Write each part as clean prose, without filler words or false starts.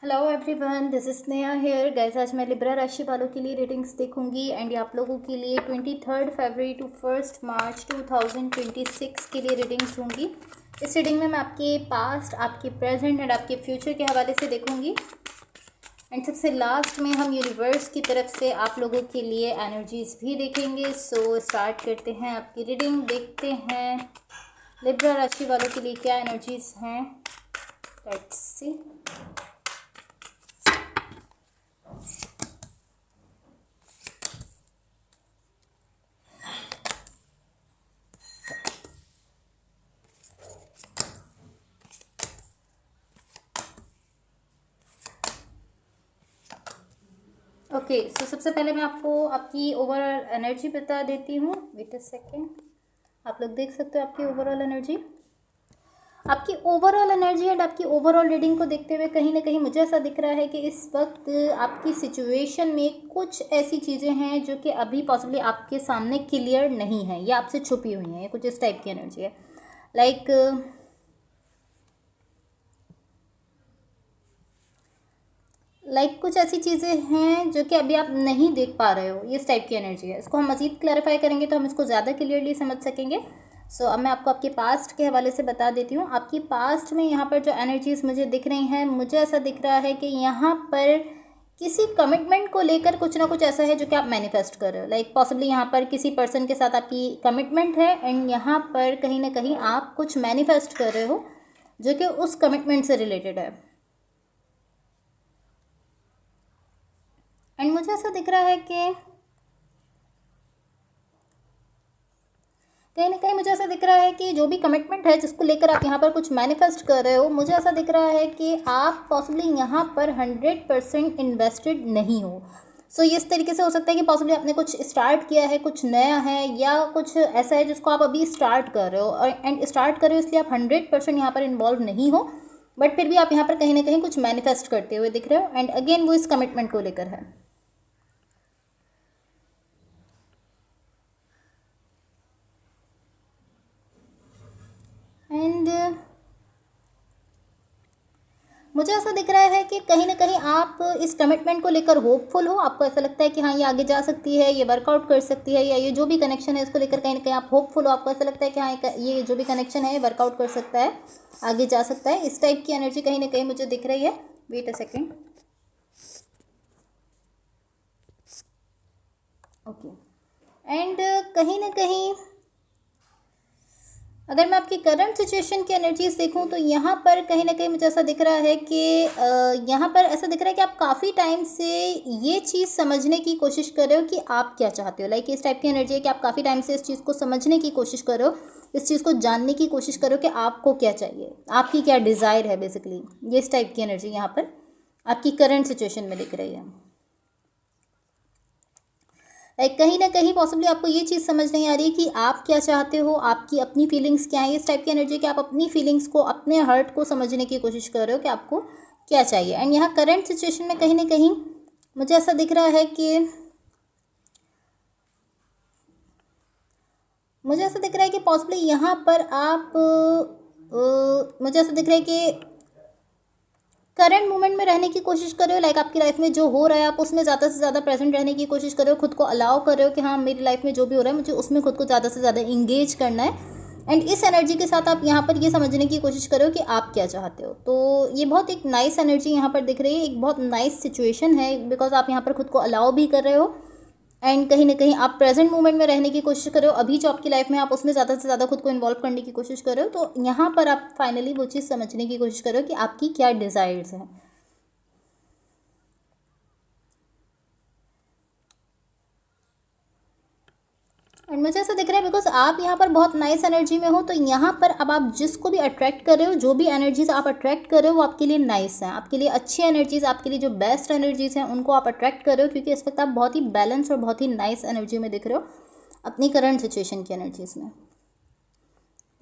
Hello everyone, this is Sneha hair guys. आज मैं Libra राशि वालों के लिए रीडिंग्स देखूंगी एंड ये आप लोगों के लिए 23 फरवरी टू 1 मार्च 2026 के लिए रीडिंग्स दूंगी। इस रीडिंग में मैं आपके पास्ट, आपके प्रेजेंट एंड आपके फ्यूचर के हवाले से देखूंगी एंड सबसे लास्ट में हम यूनिवर्स की तरफ से आप लोगों के लिए एनर्जीज भी देखेंगे। सो स्टार्ट करते हैं आपकी रीडिंग। देखते हैं लिब्रा राशि वालों के लिए क्या एनर्जीज हैं। Let's see. ओके, सो सबसे पहले मैं आपको आपकी ओवरऑल एनर्जी बता देती हूँ। वेट अ सेकेंड, आप लोग देख सकते हो आपकी ओवरऑल एनर्जी। आपकी ओवरऑल एनर्जी एंड आपकी ओवरऑल रीडिंग को देखते हुए कहीं ना कहीं मुझे ऐसा दिख रहा है कि इस वक्त आपकी सिचुएशन में कुछ ऐसी चीज़ें हैं जो कि अभी पॉसिबली आपके सामने क्लियर नहीं है या आपसे छुपी हुई हैं। ये कुछ इस टाइप की एनर्जी है। कुछ ऐसी चीज़ें हैं जो कि अभी आप नहीं देख पा रहे हो। ये इस टाइप की एनर्जी है। इसको हम मज़ीद क्लैरिफाई करेंगे तो हम इसको ज़्यादा क्लियरली समझ सकेंगे। सो अब मैं आपको आपके पास्ट के हवाले से बता देती हूँ। आपकी पास्ट में यहाँ पर जो एनर्जीज मुझे दिख रही हैं, मुझे ऐसा दिख रहा है कि यहाँ पर किसी कमिटमेंट को लेकर कुछ ना कुछ ऐसा है जो कि आप मैनिफेस्ट कर रहे हो। पॉसिबली यहाँ पर किसी पर्सन के साथ आपकी कमिटमेंट है एंड यहाँ पर कहीं ना कहीं आप कुछ मैनिफेस्ट कर रहे हो जो कि उस कमिटमेंट से रिलेटेड है। एंड मुझे ऐसा दिख रहा है कि कहीं ना कहीं मुझे ऐसा दिख रहा है कि जो भी कमिटमेंट है जिसको लेकर आप यहाँ पर कुछ मैनिफेस्ट कर रहे हो, मुझे ऐसा दिख रहा है कि आप पॉसिबली यहाँ पर 100% इन्वेस्टेड नहीं हो। सो ये इस तरीके से हो सकता है कि पॉसिबली आपने कुछ स्टार्ट किया है, कुछ नया है या कुछ ऐसा है जिसको आप अभी स्टार्ट कर रहे हो और एंड स्टार्ट कर रहे हो इसलिए आप 100% यहाँ पर इन्वॉल्व नहीं हो, बट फिर भी आप यहाँ पर कहीं ना कहीं कुछ मैनिफेस्ट करते हुए दिख रहे हो एंड अगेन वो इस कमिटमेंट को लेकर है। एंड मुझे ऐसा दिख रहा है कि कहीं ना कहीं आप इस कमिटमेंट को लेकर होपफुल हो। आपको ऐसा लगता है कि हाँ, ये आगे जा सकती है, ये वर्कआउट कर सकती है, या ये जो भी कनेक्शन है इसको लेकर कहीं ना कहीं आप होपफुल हो। आपको ऐसा लगता है कि हाँ, ये जो भी कनेक्शन है ये वर्कआउट कर सकता है, आगे जा सकता है। इस टाइप की एनर्जी कहीं ना कहीं मुझे दिख रही है। Wait a second. Okay, and कहीं ना कहीं अगर मैं आपकी करंट सिचुएशन की एनर्जीज देखूं तो यहाँ पर कहीं ना कहीं मुझे ऐसा दिख रहा है कि यहाँ पर ऐसा दिख रहा है कि आप काफ़ी टाइम से ये चीज़ समझने की कोशिश कर रहे हो कि आप क्या चाहते हो। इस टाइप की एनर्जी है कि आप काफ़ी टाइम से इस चीज़ को समझने की कोशिश कर रहे हो, इस चीज़ को जानने की कोशिश कर रहे हो कि आपको क्या चाहिए, आपकी क्या डिज़ायर है बेसिकली। ये इस टाइप की एनर्जी यहाँ पर आपकी करंट सिचुएशन में दिख रही है। कहीं ना कहीं पॉसिबली आपको ये चीज़ समझ नहीं आ रही कि आप क्या चाहते हो, आपकी अपनी फीलिंग्स क्या है। इस टाइप की एनर्जी कि आप अपनी फीलिंग्स को, अपने हर्ट को समझने की कोशिश कर रहे हो कि आपको क्या चाहिए। एंड यहाँ करंट सिचुएशन में कहीं ना कहीं मुझे ऐसा दिख रहा है कि पॉसिबली यहाँ पर आप मुझे ऐसा दिख रहा है कि करंट मोमेंट में रहने की कोशिश कर रहे हो। आपकी लाइफ में जो हो रहा है आप उसमें ज़्यादा से ज़्यादा प्रेजेंट रहने की कोशिश कर रहे हो, खुद को अलाउ कर रहे हो कि हाँ, मेरी लाइफ में जो भी हो रहा है मुझे उसमें खुद को ज़्यादा से ज़्यादा इंगेज करना है। एंड इस एनर्जी के साथ आप यहाँ पर ये समझने की कोशिश कर रहे हो कि आप क्या चाहते हो। तो ये बहुत एक नाइस एनर्जी यहाँ पर दिख रही है, एक बहुत नाइस सिचुएशन है, बिकॉज आप यहाँ पर खुद को अलाउ भी कर रहे हो एंड कहीं ना कहीं आप प्रेजेंट मोमेंट में रहने की कोशिश कर रहे हो। अभी जो आपकी लाइफ में आप उसमें ज़्यादा से ज़्यादा खुद को इन्वॉल्व करने की कोशिश कर रहे हो। तो यहाँ पर आप फाइनली वो चीज़ समझने की कोशिश कर रहे हो कि आपकी क्या डिज़ायर्स हैं। एंड मुझे ऐसा दिख रहा है बिकॉज आप यहाँ पर बहुत नाइस एनर्जी में हो, तो यहाँ पर अब आप जिसको भी अट्रैक्ट कर रहे हो, जो भी एनर्जीज आप अट्रैक्ट कर रहे हो वो आपके लिए नाइस हैं, आपके लिए अच्छी एनर्जीज, आपके लिए जो बेस्ट एनर्जीज हैं उनको आप अट्रैक्ट कर रहे हो, क्योंकि इस वक्त आप बहुत ही बैलेंस और बहुत ही नाइस एनर्जी में दिख रहे हो अपनी करंट सिचुएशन की एनर्जीज में।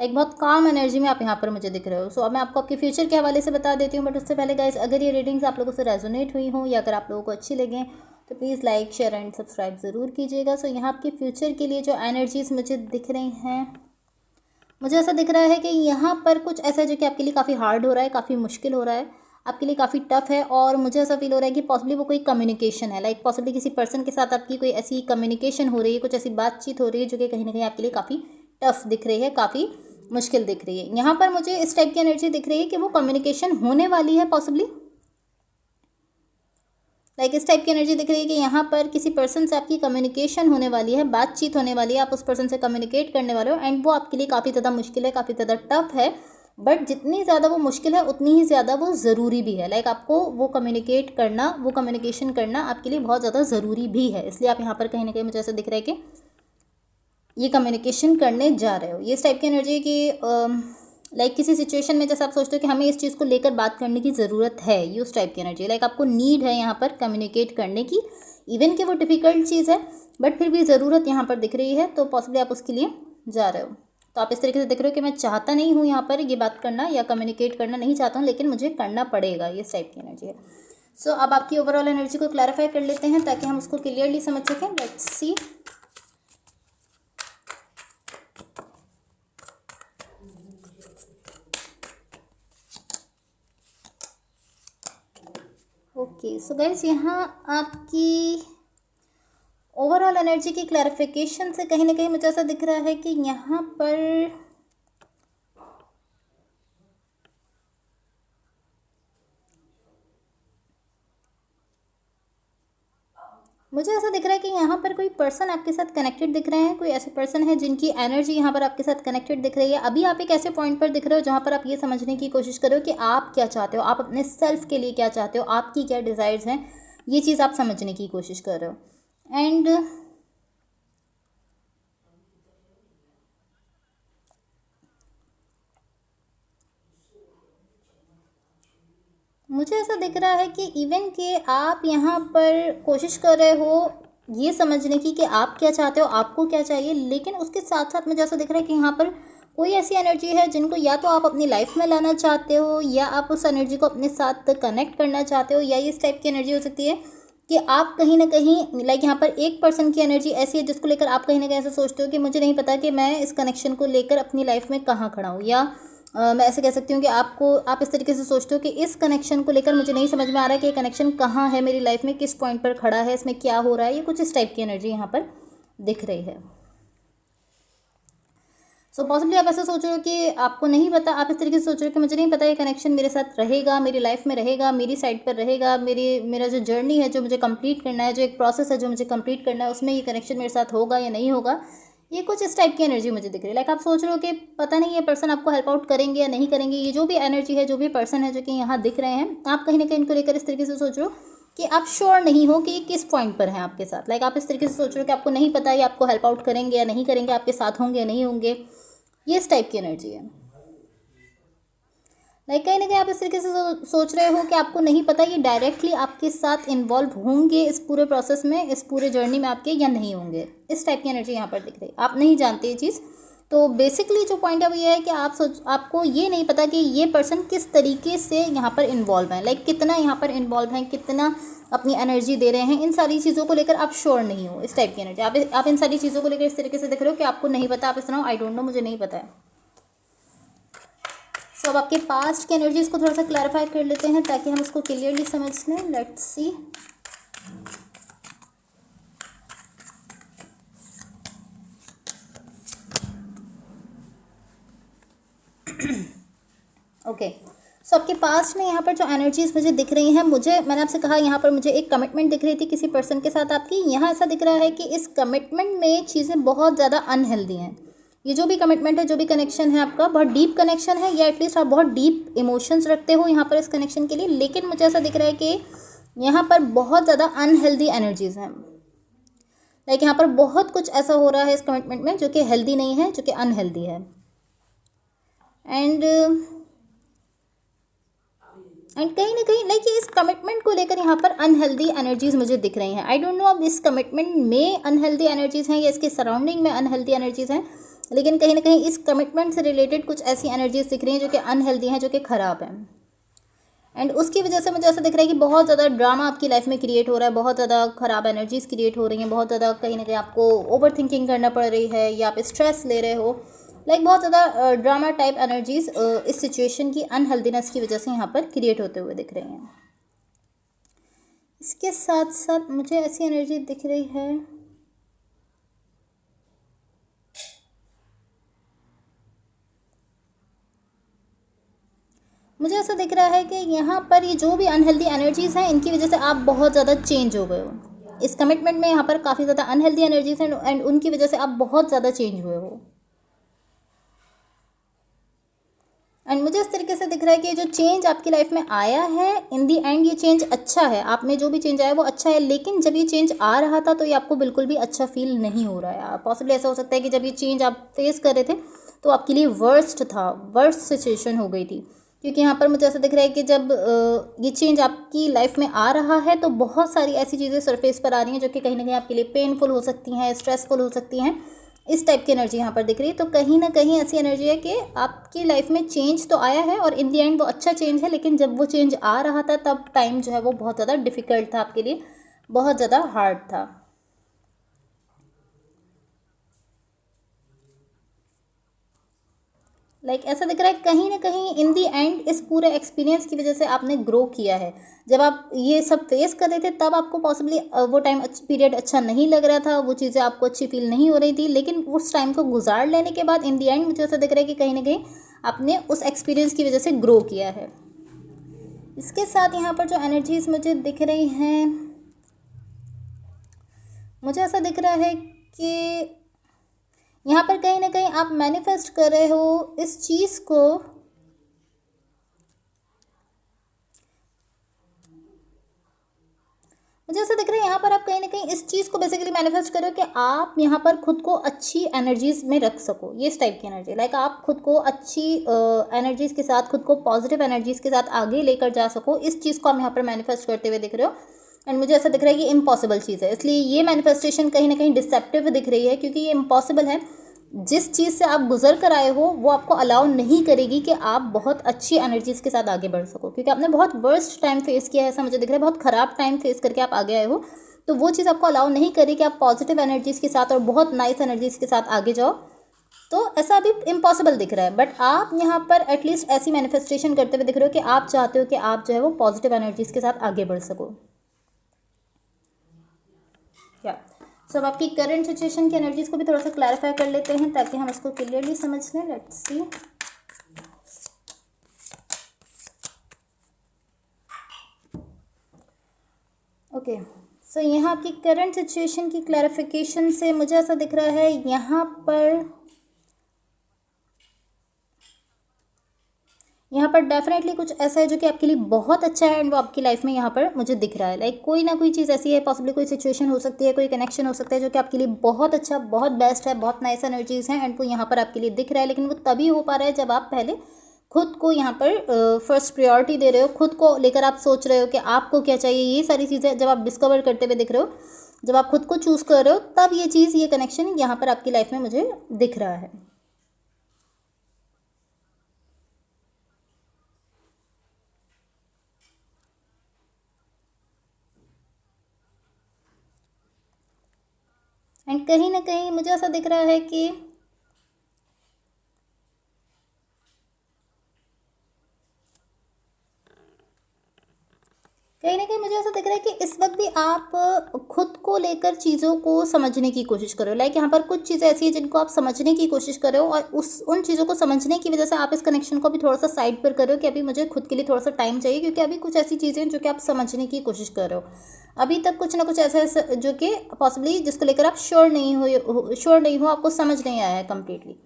बहुत काम एनर्जी में आप यहाँ पर मुझे दिख रहे हो। सो अब मैं आपको आपके फ्यूचर के हवाले से बता देती हूँ, बट उससे पहले गाइस, अगर ये रीडिंग्स आप लोगों से रेजोनेट हुई हों या अगर आप लोगों को अच्छी लगें तो please like, share and subscribe ज़रूर कीजिएगा। सो यहाँ आपके फ्यूचर के लिए जो एनर्जीज़ मुझे दिख रही हैं, मुझे ऐसा दिख रहा है कि यहाँ पर कुछ ऐसा है जो कि आपके लिए काफ़ी हार्ड हो रहा है, काफ़ी मुश्किल हो रहा है। आपके लिए काफ़ी टफ है। और मुझे ऐसा फील हो रहा है कि पॉसिबली वो कोई कम्युनिकेशन है, लाइक पॉसिबली किसी पर्सन के साथ आपकी कोई ऐसी कम्युनिकेशन हो रही है, कुछ ऐसी बातचीत हो रही है जो कि कहीं ना कहीं आपके लिए काफ़ी टफ दिख रही है, काफ़ी मुश्किल दिख रही है। यहाँ पर मुझे इस टाइप की एनर्जी दिख रही है कि वो कम्युनिकेशन होने वाली है पॉसिबली, लाइक इस टाइप की एनर्जी दिख रही है कि यहाँ पर किसी पर्सन से आपकी कम्युनिकेशन होने वाली है, बातचीत होने वाली है, आप उस पर्सन से कम्युनिकेट करने वाले हो एंड वो आपके लिए काफ़ी ज़्यादा मुश्किल है, काफ़ी ज़्यादा टफ है। बट जितनी ज़्यादा वो मुश्किल है उतनी ही ज़्यादा वो ज़रूरी भी है, लाइक आपको वो कम्युनिकेट करना, वो कम्युनिकेशन करना आपके लिए बहुत ज़्यादा ज़रूरी भी है। इसलिए आप यहाँ पर कहीं ना कहीं मुझे ऐसा दिख रहा है कि ये कम्युनिकेशन करने जा रहे हो। ये इस टाइप की एनर्जी है कि लाइक किसी सिचुएशन में जैसे आप सोचते हो कि हमें इस चीज़ को लेकर बात करने की ज़रूरत है, ये उस टाइप की एनर्जी, लाइक आपको नीड है यहाँ पर कम्युनिकेट करने की, इवन कि वो डिफ़िकल्ट चीज़ है बट फिर भी ज़रूरत यहाँ पर दिख रही है, तो पॉसिबली आप उसके लिए जा रहे हो। तो आप इस तरीके से देख रहे हो कि मैं चाहता नहीं हूँ यहाँ पर ये बात करना या कम्युनिकेट करना नहीं चाहता हूँ, लेकिन मुझे करना पड़ेगा, ये इस टाइप की एनर्जी है। सो अब आपकी ओवरऑल एनर्जी को क्लैरिफाई कर लेते हैं ताकि हम उसको क्लियरली समझ सकें। Let's see. Okay so guys, यहाँ आपकी ओवरऑल एनर्जी की क्लैरिफिकेशन से कहीं ना कहीं मुझे ऐसा दिख रहा है कि यहाँ पर मुझे ऐसा दिख रहा है कि यहाँ पर कोई पर्सन आपके साथ कनेक्टेड दिख रहे हैं, कोई ऐसे पर्सन है जिनकी एनर्जी यहाँ पर आपके साथ कनेक्टेड दिख रही है। अभी आप एक ऐसे पॉइंट पर दिख रहे हो जहाँ पर आप ये समझने की कोशिश करो कि आप क्या चाहते हो, आप अपने सेल्फ के लिए क्या चाहते हो, आपकी क्या डिज़ायर्स हैं, ये चीज़ आप समझने की कोशिश कर रहे हो। एंड मुझे ऐसा दिख रहा है कि इवन कि आप यहाँ पर कोशिश कर रहे हो ये समझने की कि आप क्या चाहते हो, आपको क्या चाहिए, लेकिन उसके साथ साथ मुझे ऐसा दिख रहा है कि यहाँ पर कोई ऐसी एनर्जी है जिनको या तो आप अपनी लाइफ में लाना चाहते हो या आप उस एनर्जी को अपने साथ कनेक्ट करना चाहते हो, या इस टाइप की एनर्जी हो सकती है कि आप कहीं ना कहीं लाइक यहाँ पर एक पर्सन की एनर्जी ऐसी है जिसको लेकर आप कहीं ना कहीं ऐसा सोचते हो कि मुझे नहीं पता कि मैं इस कनेक्शन को लेकर अपनी लाइफ में कहाँ खड़ा हूँ, या मैं ऐसे कह सकती हूँ कि आप इस तरीके से सोचते हो कि इस कनेक्शन को लेकर मुझे नहीं समझ में आ रहा है कि ये कनेक्शन कहाँ है मेरी लाइफ में, किस पॉइंट पर खड़ा है, इसमें क्या हो रहा है, ये कुछ इस टाइप की एनर्जी यहाँ पर दिख रही है। सो पॉसिबली आप ऐसा सोच रहे हो कि आपको नहीं पता, आप इस तरीके से सोच रहे हो कि मुझे नहीं पता ये कनेक्शन मेरे साथ रहेगा, मेरी लाइफ में रहेगा, मेरी साइड पर रहेगा, मेरा जो जर्नी है जो मुझे कंप्लीट करना है, जो एक प्रोसेस है जो मुझे कंप्लीट करना है, उसमें ये कनेक्शन मेरे साथ होगा या नहीं होगा। ये कुछ इस टाइप की एनर्जी मुझे दिख रही है। लाइक आप सोच रहे हो कि पता नहीं ये पर्सन आपको हेल्प आउट करेंगे या नहीं करेंगे। ये जो भी एनर्जी है, जो भी पर्सन है जो कि यहाँ दिख रहे हैं, आप कहीं ना कहीं इनको लेकर इस तरीके से सोच रहे हो कि आप श्योर नहीं हो कि ये किस पॉइंट पर हैं आपके साथ। लाइक आप इस तरीके से सोच रहे हो कि आपको नहीं पता ये आपको हेल्प आउट करेंगे या नहीं करेंगे, आपके साथ होंगे या नहीं होंगे। ये इस टाइप की एनर्जी है। लाइक कहीं ना कहीं आप इस तरीके से सोच रहे हो कि आपको नहीं पता ये डायरेक्टली आपके साथ इन्वॉल्व होंगे इस पूरे प्रोसेस में, इस पूरे जर्नी में आपके, या नहीं होंगे। इस टाइप की एनर्जी यहाँ पर दिख रही है। आप नहीं जानते ये चीज़। तो बेसिकली जो पॉइंट है वो ये है कि आपको ये नहीं पता कि ये पर्सन किस तरीके से यहाँ पर इन्वॉल्व है, लाइक कितना यहाँ पर इन्वॉल्व है, कितना अपनी एनर्जी दे रहे हैं, इन सारी चीज़ों को लेकर आप श्योर नहीं हो। इस टाइप की एनर्जी आप इन सारी चीज़ों को लेकर इस तरीके से देख रहे हो कि आपको नहीं पता, आप इस तरह आई डोंट नो, मुझे नहीं पता है। सो अब आपके पास्ट की एनर्जीज को थोड़ा सा क्लैरिफाई कर लेते हैं ताकि हम उसको क्लियरली समझ लें। Let's see. ओके सो आपके पास्ट में यहाँ पर जो एनर्जीज मुझे दिख रही हैं, मैंने आपसे कहा यहाँ पर मुझे एक कमिटमेंट दिख रही थी किसी पर्सन के साथ आपकी। यहाँ ऐसा दिख रहा है कि इस कमिटमेंट में चीज़ें बहुत ज़्यादा अनहेल्दी हैं। ये जो भी कमिटमेंट है, जो भी कनेक्शन है आपका, बहुत डीप कनेक्शन है, या एटलीस्ट आप बहुत डीप इमोशंस रखते हो यहाँ पर इस कनेक्शन के लिए। लेकिन मुझे ऐसा दिख रहा है कि यहाँ पर बहुत ज़्यादा अनहेल्दी एनर्जीज़ हैं। लाइक यहाँ पर बहुत कुछ ऐसा हो रहा है इस कमिटमेंट में जो कि हेल्दी नहीं है, जो कि अनहेल्दी है। एंड कहीं ना कहीं लाइक इस कमिटमेंट को लेकर यहाँ पर अनहेल्दी एनर्जीज मुझे दिख रही हैं। आई डोंट नो अब इस कमिटमेंट में अनहेल्दी एनर्जीज हैं या इसके सराउंडिंग में अनहेल्दी एनर्जीज हैं, लेकिन कहीं ना कहीं इस कमिटमेंट से रिलेटेड कुछ ऐसी एनर्जीज दिख रही हैं जो कि अनहेल्दी हैं, जो कि ख़राब हैं। एंड उसकी वजह से मुझे ऐसा दिख रहा है कि बहुत ज़्यादा ड्रामा आपकी लाइफ में क्रिएट हो रहा है, बहुत ज़्यादा ख़राब एनर्जीज क्रिएट हो रही हैं, बहुत ज़्यादा कहीं ना कहीं आपको ओवर थिंकिंग करना पड़ रही है, या आप स्ट्रेस ले रहे हो, लाइक बहुत ज़्यादा ड्रामा टाइप एनर्जीज इस सिचुएशन की अनहेल्दीनेस की वजह से यहाँ पर क्रिएट होते हुए दिख रही हैं। इसके साथ साथ मुझे ऐसी एनर्जी दिख रही है, मुझे ऐसा दिख रहा है कि यहाँ पर ये जो भी अनहेल्दी एनर्जीज़ हैं इनकी वजह से आप बहुत ज़्यादा चेंज हो गए हो। इस कमिटमेंट में यहाँ पर काफ़ी ज़्यादा अनहेल्दी एनर्जीज हैं एंड उनकी वजह से आप बहुत ज़्यादा चेंज हुए हो। एंड मुझे इस तरीके से दिख रहा है कि जो चेंज आपकी लाइफ में आया है इन दी एंड ये चेंज अच्छा है, आप में जो भी चेंज आया वो अच्छा है, लेकिन जब ये चेंज आ रहा था तो ये आपको बिल्कुल भी अच्छा फील नहीं हो रहा है। पॉसिबली ऐसा हो सकता है कि जब ये चेंज आप फेस कर रहे थे तो आपके लिए वर्स्ट था, वर्स्ट सिचुएशन हो गई थी, क्योंकि यहाँ पर मुझे ऐसा दिख रहा है कि जब ये चेंज आपकी लाइफ में आ रहा है तो बहुत सारी ऐसी चीज़ें सरफेस पर आ रही हैं जो कि कहीं ना कहीं आपके लिए पेनफुल हो सकती हैं, स्ट्रेसफुल हो सकती हैं। इस टाइप की एनर्जी यहाँ पर दिख रही है। तो कहीं ना कहीं ऐसी एनर्जी है कि आपकी लाइफ में चेंज तो आया है और इन दी एंड वो अच्छा चेंज है, लेकिन जब वो चेंज आ रहा था तब टाइम जो है वो बहुत ज़्यादा डिफ़िकल्ट था आपके लिए, बहुत ज़्यादा हार्ड था। ऐसा दिख रहा है कहीं ना कहीं इन दी एंड इस पूरे एक्सपीरियंस की वजह से आपने ग्रो किया है। जब आप ये सब फेस कर रहे थे तब आपको पॉसिबली वो टाइम पीरियड अच्छा नहीं लग रहा था, वो चीज़ें आपको अच्छी फील नहीं हो रही थी, लेकिन उस टाइम को गुजार लेने के बाद इन दी एंड मुझे ऐसा दिख रहा है कि कहीं ना कहीं आपने उस एक्सपीरियंस की वजह से ग्रो किया है। इसके साथ यहाँ पर जो एनर्जीज मुझे दिख रही हैं, मुझे ऐसा दिख रहा है कि यहाँ पर कहीं ना कहीं आप मैनिफेस्ट कर रहे हो इस चीज़ को, मुझे ऐसा दिख रहा है यहाँ पर आप कहीं ना कहीं इस चीज़ को बेसिकली मैनिफेस्ट कर रहे हो कि आप यहाँ पर खुद को अच्छी एनर्जीज में रख सको। ये इस टाइप की एनर्जी, आप खुद को अच्छी एनर्जीज के साथ, खुद को पॉजिटिव एनर्जीज के साथ आगे लेकर जा सको। इस चीज़ को आप यहाँ पर मैनिफेस्ट करते हुए दिख रहे हो एंड मुझे ऐसा दिख रहा है कि इम्पॉसिबल चीज़ है, इसलिए ये मैनिफेस्टेशन कहीं ना कहीं डिसेप्टिव दिख रही है, क्योंकि ये इम्पॉसिबल है। जिस चीज़ से आप गुजर कर आए हो वो आपको अलाउ नहीं करेगी कि आप बहुत अच्छी एनर्जीज़ के साथ आगे बढ़ सको, क्योंकि आपने बहुत वर्स्ट टाइम फेस किया है, ऐसा मुझे दिख रहा है, बहुत ख़राब टाइम फेस करके आप आगे आए हो। तो वो चीज़ आपको अलाउ नहीं करेगी कि आप पॉजिटिव एनर्जीज़ के साथ और बहुत नाइस एनर्जीज़ के साथ आगे जाओ। तो ऐसा अभी इम्पॉसिबल दिख रहा है, बट आप यहाँ पर एटलीस्ट ऐसी मैनिफेस्टेशन करते हुए दिख रहे हो कि आप चाहते हो कि आप जो है वो पॉजिटिव एनर्जीज़ के साथ आगे बढ़ सको। क्या अब आपकी करंट सिचुएशन की एनर्जीज को भी थोड़ा सा क्लैरिफाई कर लेते हैं ताकि हम इसको क्लियरली समझ लें। Let's see. ओके, सो यहाँ आपकी करंट सिचुएशन की क्लैरिफिकेशन से मुझे ऐसा दिख रहा है यहाँ पर डेफिनेटली कुछ ऐसा है जो कि आपके लिए बहुत अच्छा है एंड वो आपकी लाइफ में यहाँ पर मुझे दिख रहा है। कोई ना कोई चीज़ ऐसी है, पॉसिबली कोई सिचुएशन हो सकती है, कोई कनेक्शन हो सकता है जो कि आपके लिए बहुत अच्छा, बहुत बेस्ट है, बहुत नाइस एनर्जीज हैं एंड वो यहाँ पर आपके लिए दिख रहा है। लेकिन वो तभी हो पा रहा है जब आप पहले खुद को यहाँ पर फर्स्ट प्रायोरिटी दे रहे हो, खुद को लेकर आप सोच रहे हो कि आपको क्या चाहिए। ये सारी चीज़ें जब आप डिस्कवर करते हुए दिख रहे हो, जब आप खुद को चूज़ कर रहे हो, तब ये चीज़, ये कनेक्शन यहाँ पर आपकी लाइफ में मुझे दिख रहा है। एंड कहीं ना कहीं मुझे ऐसा दिख रहा है कि कहीं ना कहीं मुझे ऐसा दिख रहा है कि इस वक्त भी आप खुद को लेकर चीज़ों को समझने की कोशिश कर रहे हो। यहाँ पर कुछ चीज़ें ऐसी है जिनको आप समझने की कोशिश कर रहे हो और उन चीज़ों को समझने की वजह से आप इस कनेक्शन को भी थोड़ा सा साइड पर कर रहे हो कि अभी मुझे खुद के लिए थोड़ा सा टाइम चाहिए, क्योंकि अभी कुछ ऐसी चीज़ें हैं जो कि आप समझने की कोशिश कर रहे हो। अभी तक कुछ ना कुछ ऐसा जो कि पॉसिबली जिसको लेकर आप श्योर नहीं हो, आपको समझ नहीं आया है कम्प्लीटली।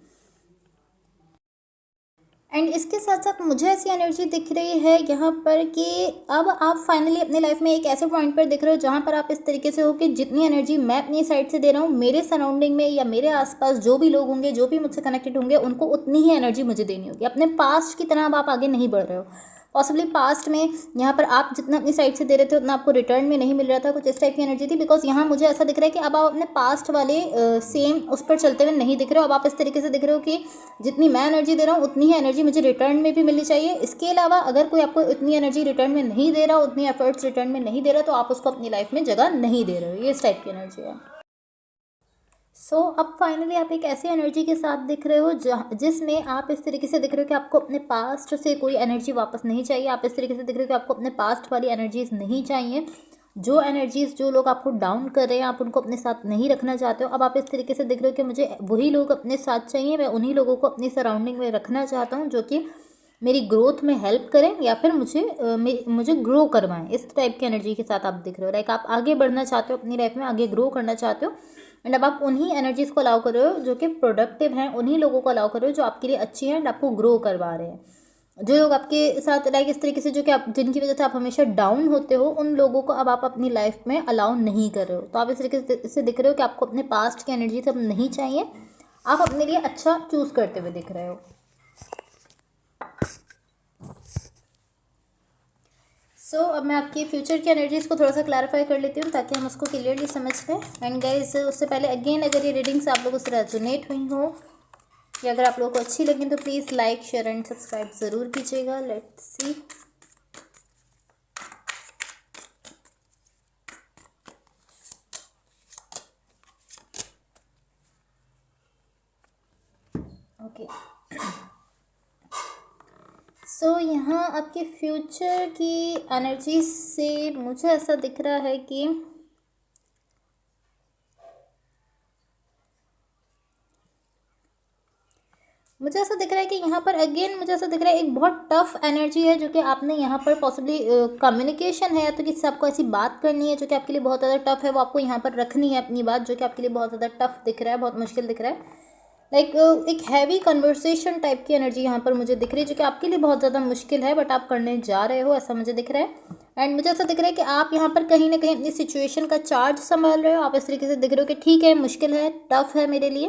एंड इसके साथ साथ मुझे ऐसी एनर्जी दिख रही है यहाँ पर कि अब आप फाइनली अपने लाइफ में एक ऐसे पॉइंट पर दिख रहे हो जहाँ पर आप इस तरीके से हो कि जितनी एनर्जी मैं अपनी साइड से दे रहा हूँ, मेरे सराउंडिंग में या मेरे आसपास जो भी लोग होंगे, जो भी मुझसे कनेक्टेड होंगे, उनको उतनी ही एनर्जी मुझे देनी होगी। अपने पास्ट की तरह अब आप आगे नहीं बढ़ रहे हो। पॉसिबली पास्ट में यहाँ पर आप जितना अपनी साइड से दे रहे थे उतना आपको रिटर्न में नहीं मिल रहा था, कुछ इस टाइप की एनर्जी थी। बिकॉज यहाँ मुझे ऐसा दिख रहा है कि अब आप अपने पास्ट वाले सेम उस पर चलते हुए नहीं दिख रहे हो। अब आप इस तरीके से दिख रहे हो कि जितनी मैं एनर्जी दे रहा हूँ उतनी ही एनर्जी मुझे रिटर्न में भी मिलनी चाहिए। इसके अलावा अगर कोई आपको इतनी एनर्जी रिटर्न में नहीं दे रहा, उतनी एफर्ट्स रिटर्न में नहीं दे रहा, तो आप उसको अपनी लाइफ में जगह नहीं दे रहे हो। ये इस टाइप की एनर्जी है। अब फाइनली आप एक ऐसी एनर्जी के साथ दिख रहे हो जिसमें आप इस तरीके से दिख रहे हो कि आपको अपने पास्ट से कोई एनर्जी वापस नहीं चाहिए। आप इस तरीके से दिख रहे हो कि आपको अपने पास्ट वाली एनर्जीज नहीं चाहिए। जो एनर्जीज, जो लोग आपको डाउन कर रहे हैं, आप उनको अपने साथ नहीं रखना चाहते हो। अब आप इस तरीके से दिख रहे हो कि मुझे वही लोग अपने साथ चाहिए, मैं उन्हीं लोगों को अपनी सराउंडिंग में रखना चाहता हूँ जो कि मेरी ग्रोथ में हेल्प करें या फिर मुझे ग्रो करवाएं। इस टाइप की एनर्जी के साथ आप दिख रहे हो। लाइक आप आगे बढ़ना चाहते हो, अपनी लाइफ में आगे ग्रो करना चाहते हो। एंड अब आप उन्हीं एनर्जीज़ को अलाउ कर रहे हो जो कि प्रोडक्टिव हैं, उन्हीं लोगों को अलाउ कर रहे हो जो आपके लिए अच्छी हैं एंड आपको ग्रो करवा रहे हैं। जो लोग आपके साथ लाइक इस तरीके से जो कि आप जिनकी वजह से आप हमेशा डाउन होते हो, उन लोगों को अब आप अपनी लाइफ में अलाउ नहीं कर रहे हो। तो आप इस तरीके से दिख रहे हो कि आपको अपने पास्ट की एनर्जी सब नहीं चाहिए, आप अपने लिए अच्छा चूज़ करते हुए दिख रहे हो। अब मैं आपकी फ्यूचर की एनर्जीज़ को थोड़ा सा क्लैरिफाई कर लेती हूँ ताकि हम उसको क्लियरली समझ लें। एंड गाइस, उससे पहले अगेन, अगर ये रीडिंग्स आप लोगों से रेजोनेट हुई हो या अगर आप लोगों को अच्छी लगी तो please like, share and subscribe ज़रूर कीजिएगा। Let's see. ओके, यहाँ आपके फ्यूचर की एनर्जी से मुझे ऐसा दिख रहा है कि मुझे ऐसा दिख रहा है कि यहाँ पर अगेन मुझे ऐसा दिख रहा है एक बहुत टफ एनर्जी है जो कि आपने यहाँ पर पॉसिबली कम्युनिकेशन है या तो किसी से आपको ऐसी बात करनी है जो कि आपके लिए बहुत ज़्यादा टफ है, वो आपको यहाँ पर रखनी है अपनी बात, जो कि आपके लिए बहुत ज़्यादा टफ दिख रहा है, बहुत मुश्किल दिख रहा है। लाइक एक हैवी कन्वर्सेशन टाइप की एनर्जी यहाँ पर मुझे दिख रही है जो कि आपके लिए बहुत ज़्यादा मुश्किल है, बट आप करने जा रहे हो, ऐसा मुझे दिख रहा है। एंड मुझे ऐसा दिख रहा है कि आप यहाँ पर कहीं ना कहीं अपनी सिचुएशन का चार्ज संभाल रहे हो। आप इस तरीके से दिख रहे हो कि ठीक है, मुश्किल है, टफ है मेरे लिए,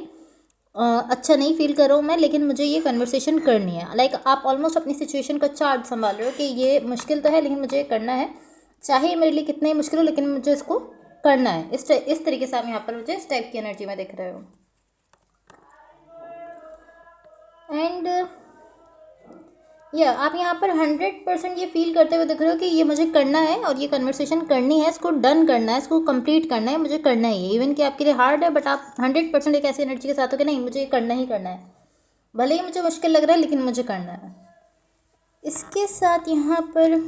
अच्छा नहीं फील कर रहा हूँ मैं, लेकिन मुझे ये कन्वर्सेशन करनी है। लाइक आप ऑलमोस्ट अपनी सिचुएशन का चार्ज संभाल रहे हो कि ये मुश्किल तो है लेकिन मुझे ये करना है, चाहे मेरे लिए कितना ही मुश्किल हो लेकिन मुझे इसको करना है। इस तरीके से आप यहाँ पर मुझे इस टाइप की एनर्जी में दिख रहे हो। एंड आप यहाँ पर 100% ये फील करते हुए दिख रहे हो कि ये मुझे करना है और ये कन्वर्सेशन करनी है, इसको डन करना है, इसको कंप्लीट करना है, मुझे करना ही है। इवन कि आपके लिए हार्ड है बट आप 100% एक ऐसी एनर्जी के साथ हो कि नहीं, मुझे ये करना ही करना है, भले ही मुझे मुश्किल लग रहा है लेकिन मुझे करना है। इसके साथ यहाँ पर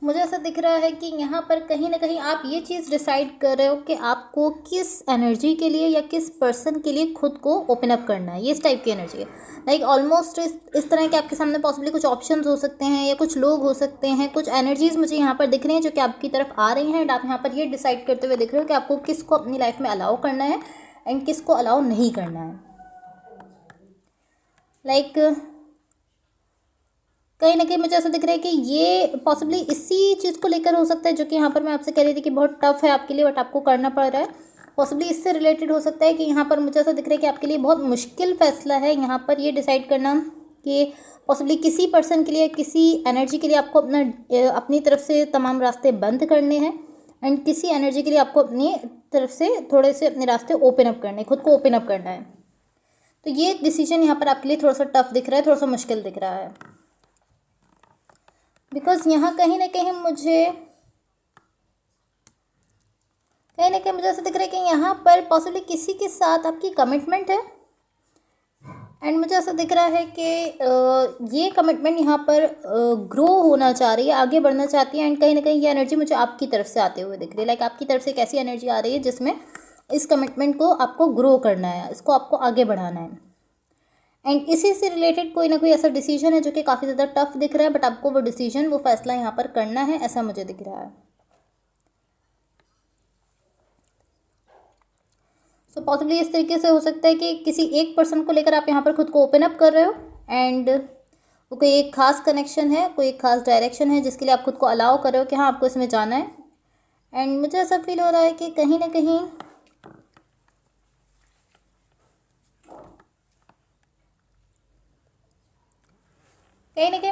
मुझे ऐसा दिख रहा है कि यहाँ पर कहीं ना कहीं आप ये चीज़ डिसाइड कर रहे हो कि आपको किस एनर्जी के लिए या किस पर्सन के लिए खुद को ओपन अप करना है। ये इस टाइप की एनर्जी है। लाइक ऑलमोस्ट इस तरह के आपके सामने पॉसिबली कुछ ऑप्शंस हो सकते हैं या कुछ लोग हो सकते हैं, कुछ एनर्जीज मुझे यहाँ पर दिख रही हैं जो कि आपकी तरफ आ रही हैं। एंड आप यहाँ पर ये डिसाइड करते हुए दिख रहे हो कि आपको किसको अपनी लाइफ में अलाउ करना है एंड किसको अलाउ नहीं करना है। लाइक कहीं ना कहीं मुझे ऐसा दिख रहा है कि ये पॉसिबली इसी चीज़ को लेकर हो सकता है जो कि यहाँ पर मैं आपसे कह रही थी कि बहुत टफ है आपके लिए बट आपको करना पड़ रहा है। पॉसिबली इससे रिलेटेड हो सकता है कि यहाँ पर मुझे ऐसा दिख रहा है कि आपके लिए बहुत मुश्किल फैसला है यहाँ पर ये डिसाइड करना कि पॉसिबली किसी पर्सन के लिए, किसी एनर्जी के लिए आपको अपनी तरफ से तमाम रास्ते बंद करने हैं एंड किसी एनर्जी के लिए आपको अपनी तरफ से थोड़े से अपने रास्ते ओपन अप करने, खुद को ओपन अप करना है। तो ये डिसीजन यहाँ पर आपके लिए थोड़ा सा टफ दिख रहा है, थोड़ा सा मुश्किल दिख रहा है। बिकॉज यहाँ कहीं ना कहीं मुझे ऐसा दिख रहा है कि यहाँ पर पॉसिबली किसी के साथ आपकी कमिटमेंट है एंड मुझे ऐसा दिख रहा है कि ये कमिटमेंट यहाँ पर ग्रो होना चाह रही है, आगे बढ़ना चाहती है। एंड कहीं ना कहीं ये एनर्जी मुझे आपकी तरफ से आते हुए दिख रही है। लाइक आपकी तरफ से एक ऐसी एनर्जी आ रही है जिसमें इस कमिटमेंट को आपको ग्रो करना है, इसको आपको आगे बढ़ाना है। एंड इसी से रिलेटेड कोई ना कोई ऐसा डिसीजन है जो कि काफ़ी ज़्यादा टफ दिख रहा है बट आपको वो डिसीजन, वो फैसला यहाँ पर करना है, ऐसा मुझे दिख रहा है। सो पॉसिबली इस तरीके से हो सकता है कि किसी एक पर्सन को लेकर आप यहाँ पर खुद को ओपन अप कर रहे हो एंड वो कोई एक खास कनेक्शन है, कोई एक खास डायरेक्शन है जिसके लिए आप खुद को अलाउ कर रहे हो कि हाँ आपको इसमें जाना है। एंड मुझे ऐसा फील हो रहा है कि कहीं ना कहीं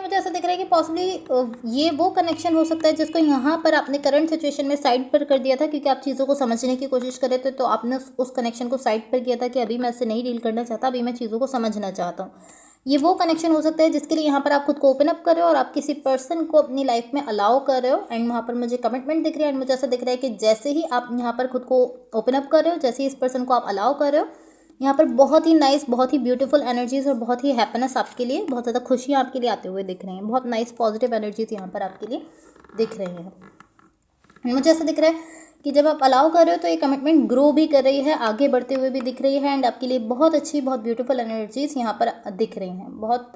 मुझे ऐसा दिख रहा है कि पॉसिबली ये वो कनेक्शन हो सकता है जिसको यहाँ पर आपने करंट सिचुएशन में साइड पर कर दिया था क्योंकि आप चीज़ों को समझने की कोशिश कर रहे थे। तो आपने उस कनेक्शन को साइड पर किया था कि अभी मैं इससे नहीं डील करना चाहता, अभी मैं चीज़ों को समझना चाहता हूँ। ये वो कनेक्शन हो सकता है जिसके लिए यहाँ पर आप खुद को ओपन अप कर रहे हो और आप किसी पर्सन को अपनी लाइफ में अलाउ कर रहे हो। एंड वहाँ पर मुझे कमिटमेंट दिख रहा है एंड मुझे ऐसा दिख रहा है कि जैसे ही आप यहाँ पर खुद को ओपन अप कर रहे हो, जैसे ही इस पर्सन को आप अलाउ कर रहे हो, यहाँ पर बहुत ही नाइस, बहुत ही ब्यूटीफुल एनर्जीज और बहुत ही हैप्पीनेस आपके लिए, बहुत ज़्यादा खुशियाँ आपके लिए आते हुए दिख रही हैं। बहुत नाइस पॉजिटिव एनर्जीज यहाँ पर आपके लिए दिख रही हैं। मुझे ऐसा दिख रहा है कि जब आप अलाउ कर रहे हो तो ये कमिटमेंट ग्रो भी कर रही है, आगे बढ़ते हुए भी दिख रही है एंड आपके लिए बहुत अच्छी, बहुत ब्यूटीफुल एनर्जीज यहाँ पर दिख रही हैं। बहुत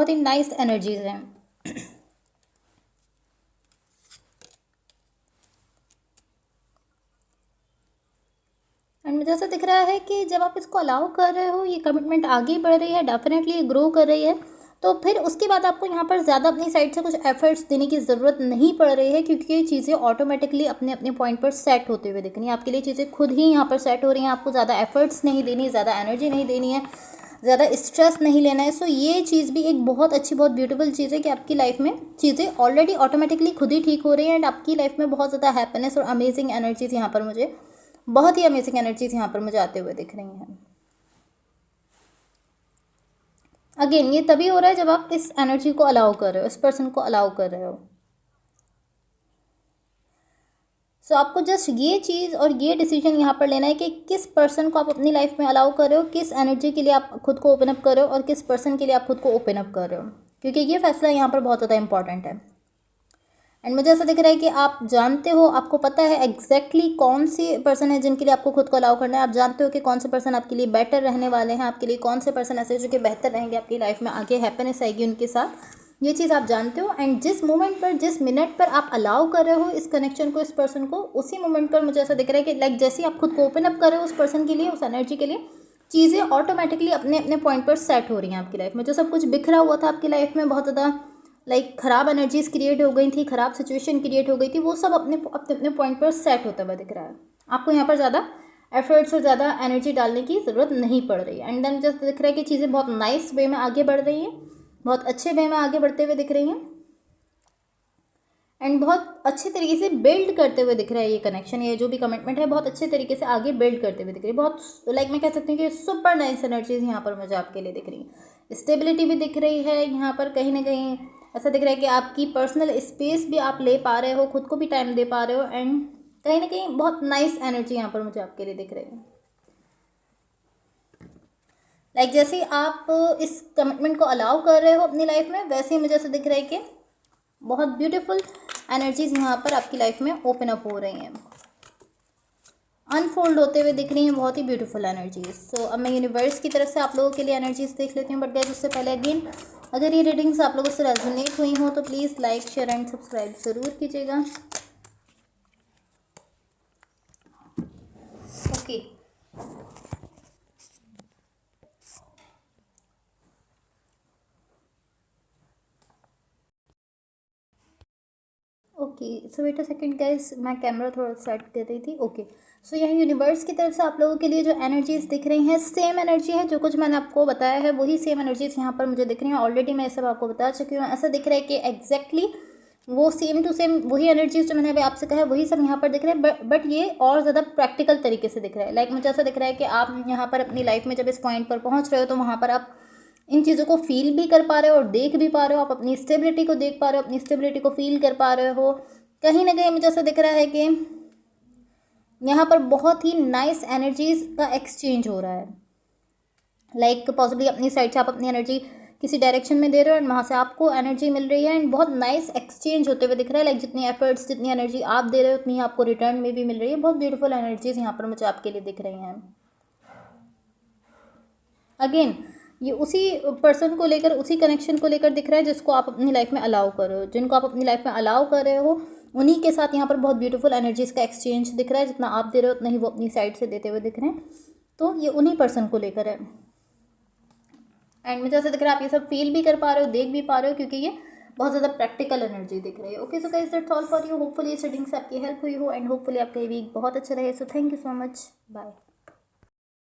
ही नाइस एनर्जीज हैं। एंड मुझे ऐसा दिख रहा है कि जब आप इसको अलाउ कर रहे हो, ये कमिटमेंट आगे बढ़ रही है, डेफिनेटली ग्रो कर रही है, तो फिर उसके बाद आपको यहाँ पर ज़्यादा अपनी साइड से कुछ एफर्ट्स देने की ज़रूरत नहीं पड़ रही है, क्योंकि ये चीज़ें ऑटोमेटिकली अपने अपने पॉइंट पर सेट होते हुए दिख रही हैं। आपके लिए चीज़ें खुद ही यहाँ पर सेट हो रही हैं, आपको ज़्यादा एफर्ट्स नहीं देनी, ज़्यादा एनर्जी नहीं देनी है, ज़्यादा स्ट्रेस नहीं लेना है। सो ये चीज़ भी एक बहुत अच्छी, बहुत ब्यूटीफुल चीज़ है कि आपकी लाइफ में चीज़ें ऑलरेडी ऑटोमेटिकली खुद ही ठीक हो रही हैं एंड आपकी लाइफ में बहुत ज़्यादा हैप्पीनेस और अमेजिंग एनर्जीज यहाँ पर मुझे, बहुत ही अमेजिंग एनर्जीज यहाँ पर मुझे आते हुए दिख रही हैं। अगेन ये तभी हो रहा है जब आप इस एनर्जी को अलाउ कर रहे हो, इस पर्सन को अलाउ कर रहे हो। सो आपको जस्ट ये चीज़ और ये डिसीजन यहाँ पर लेना है कि किस पर्सन को आप अपनी लाइफ में अलाउ कर रहे हो, किस एनर्जी के लिए आप खुद को ओपन अप कर रहे हो और किस पर्सन के लिए आप खुद को ओपन अप कर रहे हो, क्योंकि ये फैसला यहाँ पर बहुत ज़्यादा इंपॉर्टेंट है। एंड मुझे ऐसा दिख रहा है कि आप जानते हो, आपको पता है एग्जैक्टली कौन सी पर्सन है जिनके लिए आपको खुद को अलाउ करना है। आप जानते हो कि कौन से पर्सन आपके लिए बेटर रहने वाले हैं, आपके लिए कौन से पर्सन ऐसे जो कि बेहतर रहेंगे आपकी लाइफ में, आगे हैप्पीनेस आएगी उनके साथ, ये चीज़ आप जानते हो। एंड जिस मोमेंट पर, जिस मिनट पर आप अलाउ कर रहे हो इस कनेक्शन को, इस पर्सन को, उसी मोमेंट पर मुझे ऐसा दिख रहा है कि लाइक जैसे आप खुद को ओपन अप कर रहे हो उस पर्सन के लिए, उस एनर्जी के लिए, चीज़ें ऑटोमेटिकली अपने अपने पॉइंट पर सेट हो रही हैं आपकी लाइफ में। जो सब कुछ बिखरा हुआ था आपकी लाइफ में, बहुत ज़्यादा लाइक ख़राब एनर्जीज क्रिएट हो गई थी, ख़राब सिचुएशन क्रिएट हो गई थी, वो सब अपने अपने अपने पॉइंट पर सेट होता हुआ दिख रहा है। आपको यहाँ पर ज़्यादा एफर्ट्स और ज़्यादा एनर्जी डालने की ज़रूरत नहीं पड़ रही है। एंड देन जस्ट दिख रहा है कि चीज़ें बहुत नाइस वे में आगे बढ़ रही हैं, बहुत अच्छे वे में आगे बढ़ते हुए दिख रही हैं एंड बहुत अच्छे तरीके से बिल्ड करते हुए दिख रहा है ये कनेक्शन, ये जो भी कमिटमेंट है बहुत अच्छे तरीके से आगे बिल्ड करते हुए दिख रही है। बहुत लाइक मैं कह सकती हूँ कि सुपर नाइस एनर्जीज यहाँ पर मुझे आपके लिए दिख रही है। स्टेबिलिटी भी दिख रही है यहाँ पर, कहीं ना कहीं ऐसा दिख रहा है कि आपकी पर्सनल स्पेस भी आप ले पा रहे हो, खुद को भी टाइम दे पा रहे हो एंड कहीं ना कहीं बहुत नाइस एनर्जी यहाँ पर मुझे आपके लिए दिख रही है। लाइक जैसे ही आप इस कमिटमेंट को अलाउ कर रहे हो अपनी लाइफ में, वैसे ही मुझे ऐसा दिख रहा है कि बहुत ब्यूटीफुल एनर्जीज यहाँ पर आपकी लाइफ में ओपन अप हो रही हैं, अनफोल्ड होते हुए दिख रही हैं, बहुत ही ब्यूटीफुल एनर्जीज। सो अब मैं यूनिवर्स की तरफ से आप लोगों के लिए एनर्जीज देख लेती हूँ, बट गाइस उससे पहले अगेन अगर ये रीडिंग्स आप लोगों से रेजोनेट हुई हो तो please like, share and subscribe ज़रूर कीजिएगा। Okay so wait a second guys, मैं कैमरा थोड़ा सेट कर रही थी। ओके सो यहाँ यूनिवर्स की तरफ से आप लोगों के लिए जो एनर्जीज दिख रही हैं, सेम एनर्जी है, जो कुछ मैंने आपको बताया है वही सेम एनर्जीज यहाँ पर मुझे दिख रही हैं। ऑलरेडी मैं ये सब आपको बता चुकी हूँ। ऐसा दिख रहा है कि एग्जैक्टली वो सेम टू सेम वही एनर्जीज जो मैंने अभी आपसे कहा है वही सब यहाँ पर दिख रहे हैं, बट ये और ज़्यादा प्रैक्टिकल तरीके से दिख रहा है। लाइक मुझे ऐसा दिख रहा है कि आप यहाँ पर अपनी लाइफ में जब इस पॉइंट पर पहुँच रहे हो तो वहाँ पर आप इन चीज़ों को फील भी कर पा रहे हो और देख भी पा रहे हो, आप अपनी स्टेबिलिटी को देख पा रहे हो, अपनी स्टेबिलिटी को फील कर पा रहे हो। कहीं ना कहीं मुझे ऐसा दिख रहा है कि यहाँ पर बहुत ही नाइस एनर्जीज का एक्सचेंज हो रहा है। लाइक पॉसिबली अपनी साइड से आप अपनी एनर्जी किसी डायरेक्शन में दे रहे हो एंड वहाँ से आपको एनर्जी मिल रही है एंड बहुत नाइस एक्सचेंज होते हुए दिख रहा है। लाइक जितनी एफर्ट्स, जितनी एनर्जी आप दे रहे हो उतनी आपको रिटर्न में भी मिल रही है। बहुत ब्यूटीफुल एनर्जीज यहाँ पर मुझे आपके लिए दिख रही हैं। अगेन ये उसी पर्सन को लेकर, उसी कनेक्शन को लेकर दिख रहा है जिसको आप अपनी लाइफ में अलाउ कर रहे हो, जिनको आप अपनी लाइफ में अलाउ कर रहे हो उन्हीं के साथ यहाँ पर बहुत ब्यूटीफुल एनर्जीज का एक्सचेंज दिख रहा है। जितना आप दे रहे हो उतना ही वो अपनी साइड से देते हुए दिख रहे हैं। तो ये उन्हीं पर्सन को लेकर है एंड मुझे ऐसा दिख रहा है आप ये सब फील भी कर पा रहे हो, देख भी पा रहे हो, क्योंकि ये बहुत ज़्यादा प्रैक्टिकल एनर्जी दिख रही है। Okay so guys that's all for you. Hopefully इस रीडिंग से आपकी हेल्प हुई हो एंड होपफुली आपका ये वीक बहुत अच्छा रहे। So thank you so much, bye.